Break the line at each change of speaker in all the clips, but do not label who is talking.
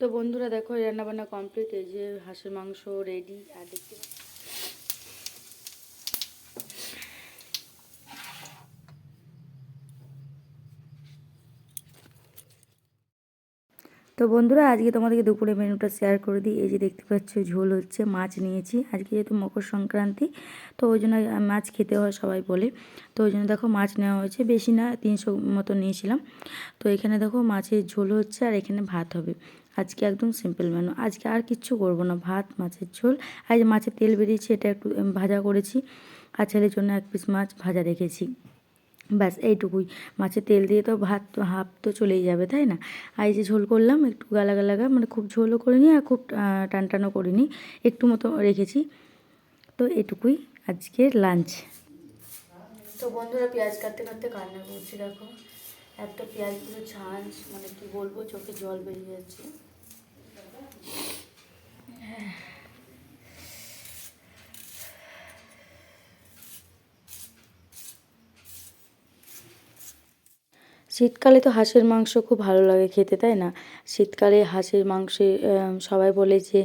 তো বন্ধুরা দেখো রান্নাবান্না কমপ্লিট, এই যে হাঁসের মাংস রেডি। আর দেখতে তো বন্ধুরা আজকে তোমাদেরকে দুপুরে মেনুটা শেয়ার করে দিই। এই যে দেখতে পাচ্ছ ঝোল হচ্ছে, মাছ নিয়েছি আজকে যেহেতু মকর সংক্রান্তি, তো ওই জন্য মাছ খেতে হয় সবাই বলে, তো ওই জন্য দেখো মাছ নেওয়া হয়েছে, বেশি না 300 মতো নিয়েছিলাম। তো এখানে দেখো মাছের ঝোল হচ্ছে আর এখানে ভাত হবে। আজকে একদম সিম্পল মেনু, আজকে আর কিচ্ছু করবো না, ভাত মাছের ঝোল। আর যে মাছের তেল বেরিয়েছে এটা একটু ভাজা করেছি, আর ছেলের জন্য 1 পিস মাছ ভাজা রেখেছি, ব্যাস এইটুকুই। মাছের তেল দিয়ে তো ভাত হাফ তো চলেই যাবে, তাই না? আর এই যে ঝোল করলাম একটু গালা গালাগা, মানে খুব ঝোলও করিনি আর খুব টানটানও করিনি, একটু মতো রেখেছি। তো এটুকুই আজকের লাঞ্চ। তো বন্ধুরা পেঁয়াজ কাটতে কাটতে কান্না করছি, দেখো এত পেঁয়াজ পুরো ঝাঁঝ, মানে কি বলবো, চোখে জল বেরিয়ে যাচ্ছে। শীতকালে তো হাঁসের মাংস খুব ভালো লাগে খেতে, তাই না? শীতকালে হাঁসের মাংসে সবাই বলে যে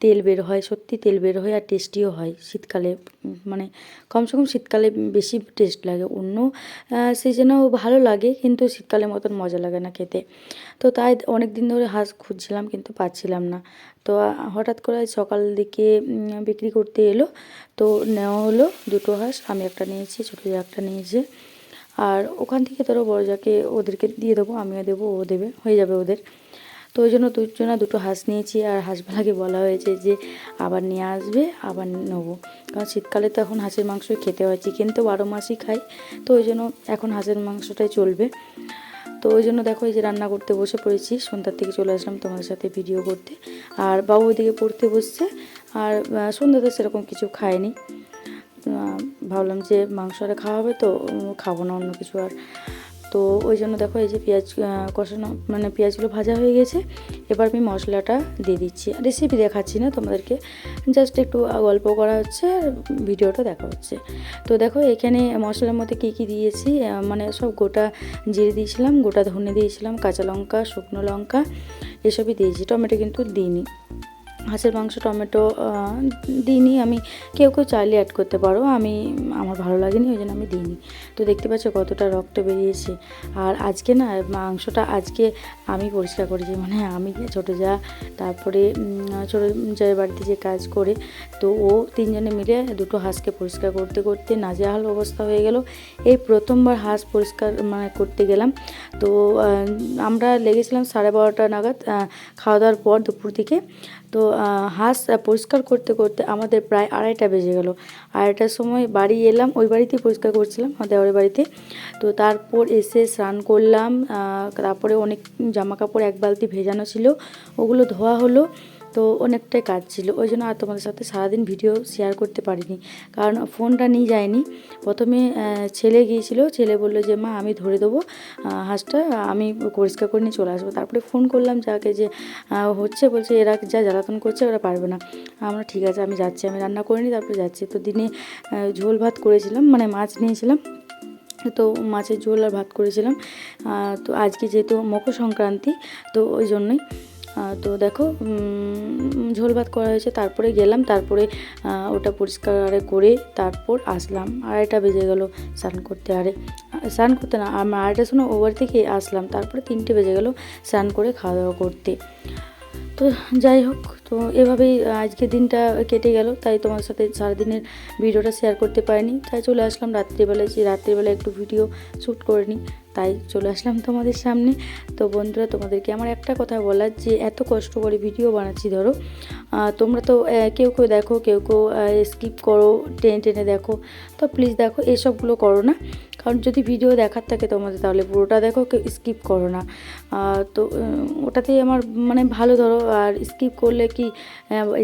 তেল বের হয়, সত্যি তেল বের হয় আর টেস্টিও হয় শীতকালে। মানে কমসে কম শীতকালে বেশি টেস্ট লাগে, অন্য সিজনেও ভালো লাগে কিন্তু শীতকালের মতন মজা লাগে না খেতে। তো তাই অনেক দিন ধরে হাঁস খুঁজছিলাম কিন্তু পাচ্ছিলাম না। তো হঠাৎ করে সকাল দিকে বিক্রি করতে এলো, তো নেওয়া হলো 2টো হাঁস, আমি একটা নিয়েছি, ছোটো একটা নিয়েছে। আর ওখান থেকে ধরো বড় যাকে ওদেরকে দিয়ে দেবো, আমিও দেবো, ও দেবে, হয়ে যাবে ওদের। তো ওই জন্য দুজনা 2টো হাঁস নিয়েছি। আর হাঁসবালাকে বলা হয়েছে যে আবার নিয়ে আসবে, আবার নেবো, কারণ শীতকালে তো এখন হাঁসের মাংসই খেতে হয়, চিকেন তো 12 মাসই খাই, তো ওই জন্য এখন হাঁসের মাংসটাই চলবে। তো ওই জন্য দেখো এই যে রান্না করতে বসে পড়েছি, সন্ধ্যার থেকে চলে আসলাম তোমাদের সাথে ভিডিও করতে। আর বাবু ওইদিকে পড়তে বসছে, আর সন্ধ্যাতে সেরকম কিছু খায়নি। ভাবলাম যে মাংস আরে খাওয়া হবে, তো খাবো না অন্য কিছু আর। তো ওই জন্য দেখো এই যে পেঁয়াজ কষানো, মানে পেঁয়াজগুলো ভাজা হয়ে গেছে। এবার আমি মশলাটা দিয়ে দিচ্ছি, রেসিপি দেখাচ্ছি না তোমাদেরকে, জাস্ট একটু গল্প করা হচ্ছে আর ভিডিওটা দেখা হচ্ছে। তো দেখো এখানে মশলার মধ্যে কী কী দিয়েছি, মানে সব গোটা জিরে দিয়েছিলাম, গোটা ধনে দিয়েছিলাম, কাঁচা লঙ্কা, শুকনো লঙ্কা এসবই দিয়েছি, টমেটো কিন্তু দিইনি। হাঁসের মাংস টমেটো দিইনি আমি, কেউ কেউ চাইলে অ্যাড করতে পারো, আমার ভালো লাগেনি ওই জন্য আমি দিইনি। তো দেখতে পাচ্ছ কতটা রক্ত বেরিয়েছে। আর আজকে না মাংসটা আজকে আমি পরিষ্কার করেছি, মানে আমি ছোটো যা, তারপরে ছোটো যার বাড়িতে যে কাজ করে, তো ও 3জনে মিলে 2টো হাঁসকে পরিষ্কার করতে করতে নাজেহাল অবস্থা হয়ে গেল। এই প্রথমবার হাঁস পরিষ্কার মানে করতে গেলাম। তো আমরা লেগেছিলাম 12:30 নাগাদ খাওয়া দাওয়ার পর দুপুর দিকে। তো হাঁস পরিষ্কার করতে করতে আমাদের প্রায় 2:30 বেজে গেল। 2:30টার সময় বাড়ি এলাম, ওই বাড়িতেই পরিষ্কার করছিলাম আমাদের দেওয়ারের বাড়িতে। তো তারপর এসে স্নান করলাম, তারপরে অনেক জামা কাপড় 1 বালতি ভেজানো ছিল, ওগুলো ধোয়া হলো। তো অনেকটাই কাজ ছিল, ওই জন্য আর তোমাদের সাথে সারাদিন ভিডিও শেয়ার করতে পারিনি, কারণ ফোনটা নিয়ে যায়নি। প্রথমে ছেলে গিয়েছিল, ছেলে বললো যে মা আমি ধরে দেবো হাঁসটা, আমি পরিষ্কার করে নিয়ে চলে আসবো। তারপরে ফোন করলাম যাকে, যে হচ্ছে, বলছে এরা যা জ্বালাতন করছে ওরা পারবে না। আমরা ঠিক আছে আমি যাচ্ছি, আমি রান্না করে নিই তারপরে যাচ্ছি। তো দিনে ঝোল ভাত করেছিলাম, মানে মাছ নিয়েছিলাম, তো মাছের ঝোল আর ভাত করেছিলাম। তো আজকে যেহেতু মকর সংক্রান্তি, তো ওই জন্যই। তো দেখো ঝোল ভাত করা হয়েছে, তারপরে গেলাম, তারপরে ওটা পরিষ্কার করে তারপর আসলাম। 2:30 বেজে গেল স্নান করতে, স্নান করতে না, আমরা 2:30টার সময় ও বাড়ি থেকে আসলাম, তারপরে 3টে বেজে গেল স্নান করে খাওয়া দাওয়া করতে। তো যাই হোক, তো এভাবেই আজকের দিনটা কেটে গেল, তাই তোমার সাথে সারাদিনের ভিডিওটা শেয়ার করতে পারিনি, তাই চলে আসলাম রাত্রিবেলায়, যে রাত্রিবেলায় একটু ভিডিও শ্যুট করে নিই, তাই চলে আসলাম তোমাদের সামনে। তো বন্ধুরা তোমাদেরকে আমার একটা কথা বলার, যে এত কষ্ট করে ভিডিও বানাচ্ছি, ধরো তোমরা তো কেউ কেউ দেখো, কেউ কেউ স্কিপ করো, টেনে টেনে দেখো, তো প্লিজ দেখো এসবগুলো করো না, কারণ যদি ভিডিও দেখার থাকে তোমাদের তাহলে পুরোটা দেখো, কেউ স্কিপ করো না। তো ওটাতেই আমার মানে ভালো, ধরো আর স্কিপ করলে কি,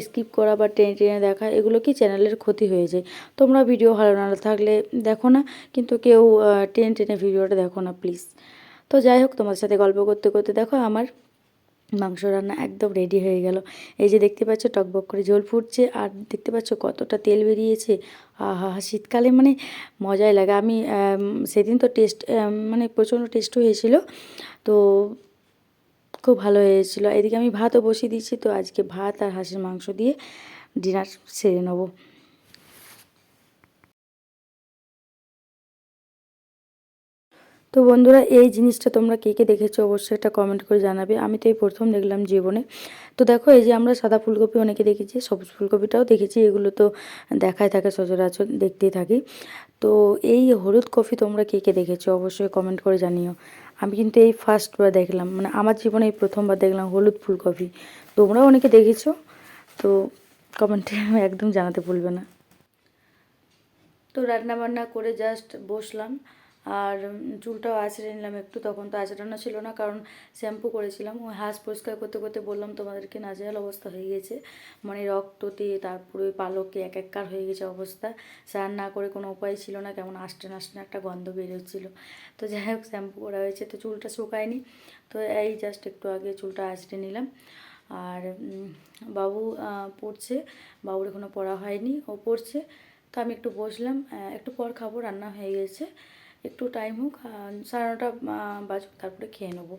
স্কিপ করা বা টেনে টেনে দেখা, এগুলো কি চ্যানেলের ক্ষতি হয়ে যায়। তোমরা ভিডিও ভালো না থাকলে দেখো না, কিন্তু কেউ টেনে টেনে ভিডিওটা দেখো না প্লিজ। তো যাই হোক, তোমার সাথে গল্প করতে করতে দেখো আমার মাংস রান্না একদম রেডি হয়ে গেল। এই যে দেখতে পাচ্ছ টকবক করে ঝোল ফুটছে, আর দেখতে পাচ্ছ কতটা তেল বেরিয়েছে। আহা, শীতকালে মানে মজাই লাগে। আমি সেদিন তো টেস্ট মানে প্রচণ্ড টেস্টও হয়েছিল, তো খুব ভালো হয়েছিলো। এদিকে আমি ভাতও বসিয়ে দিয়েছি, তো আজকে ভাত আর হাঁসের মাংস দিয়ে ডিনার সেরে নেবো। তো বন্ধুরা, এই জিনিসটা তোমরা কে কে দেখেছো অবশ্যই একটা কমেন্ট করে জানাবে। আমি তো এই প্রথম দেখলাম জীবনে। তো দেখো, এই যে আমরা সাদা ফুলকপি অনেকে দেখেছি, সবুজ ফুলকপিটাও দেখেছি, এগুলো তো দেখাই থাকে সচরাচর, দেখতেই থাকি। তো এই হলুদ কফি তোমরা কে কে দেখেছো অবশ্যই কমেন্ট করে জানিও। আমি কিন্তু এই ফার্স্টবার দেখলাম, মানে আমার জীবনে এই প্রথমবার দেখলাম হলুদ ফুলকপি। তোমরাও অনেকে দেখেছো, তো কমেন্টে একদম জানাতে ভুলবে না। তো রান্না বান্না করে জাস্ট বসলাম, আর চুলটাও আঁচড়ে নিলাম একটু। তখন তো আঁচড়ানো ছিল না, কারণ শ্যাম্পু করেছিলাম। ওই হাঁস পরিষ্কার করতে করতে বললাম তোমাদেরকে নাজেহাল অবস্থা হয়ে গেছে, মানে রক্ততে, তারপরে ওই পালকে একাকার হয়ে গেছে অবস্থা। স্নান না করে কোনো উপায় ছিল না, কেমন আষ্টে নাষ্টে একটা গন্ধ বেরোচ্ছিলো। তো যাই হোক, শ্যাম্পু করা হয়েছে, তো চুলটা শুকায়নি। তো এই জাস্ট একটু আগে চুলটা আঁচড়ে নিলাম। আর বাবু পড়ছে, বাবুর এখনও পড়া হয়নি, ও পড়ছে। তো আমি একটু বসলাম, একটু পর খাবো, রান্না হয়ে গেছে, একটু টাইম হোক, 9:30 বাজুক, তারপরে খেয়ে নেবো।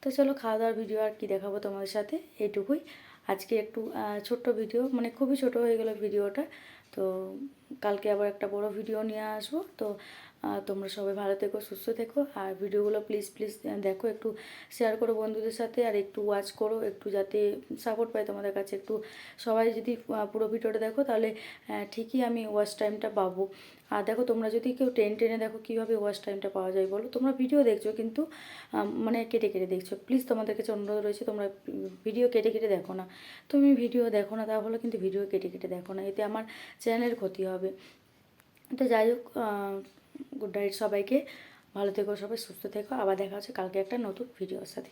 তো চলো, খাওয়া দাওয়ার ভিডিও আর কি দেখাবো তোমাদের সাথে, এইটুকুই আজকে। একটু ছোট্ট ভিডিও, মানে খুবই ছোট হয়ে গেল ভিডিওটা। তো কালকে আবার একটা বড় ভিডিও নিয়ে আসবো। তো তোমরা সবাই ভালো থেকো, সুস্থ থেকো, আর ভিডিওগুলো প্লিজ প্লিজ দেখো, একটু শেয়ার করো বন্ধুদের সাথে, আর একটু ওয়াচ করো, একটু যাতে সাপোর্ট পাই তোমাদের কাছে। একটু সবাই যদি পুরো ভিডিওটা দেখো, তাহলে ঠিকই আমি ওয়াচ টাইমটা পাবো। আর দেখো, তোমরা যদি কেউ টেনে টেনে দেখো, কীভাবে ওয়াচ টাইমটা পাওয়া যায় বলো? তোমরা ভিডিও দেখছো কিন্তু মানে কেটে কেটে দেখছো। প্লিজ তোমাদের কাছে অনুরোধ রয়েছে, তোমরা ভিডিও কেটে কেটে দেখো না। তুমি ভিডিও দেখো না, তাহলে কিন্তু ভিডিও কেটে কেটে দেখো না, এতে আমার চ্যানেলের ক্ষতি হবে। তো যাই হোক, গুড নাইট সবাইকে, ভালো থেকো সবাই, সুস্থ থেকো। আবার দেখা হচ্ছে কালকে একটা নতুন ভিডিওর সাথে।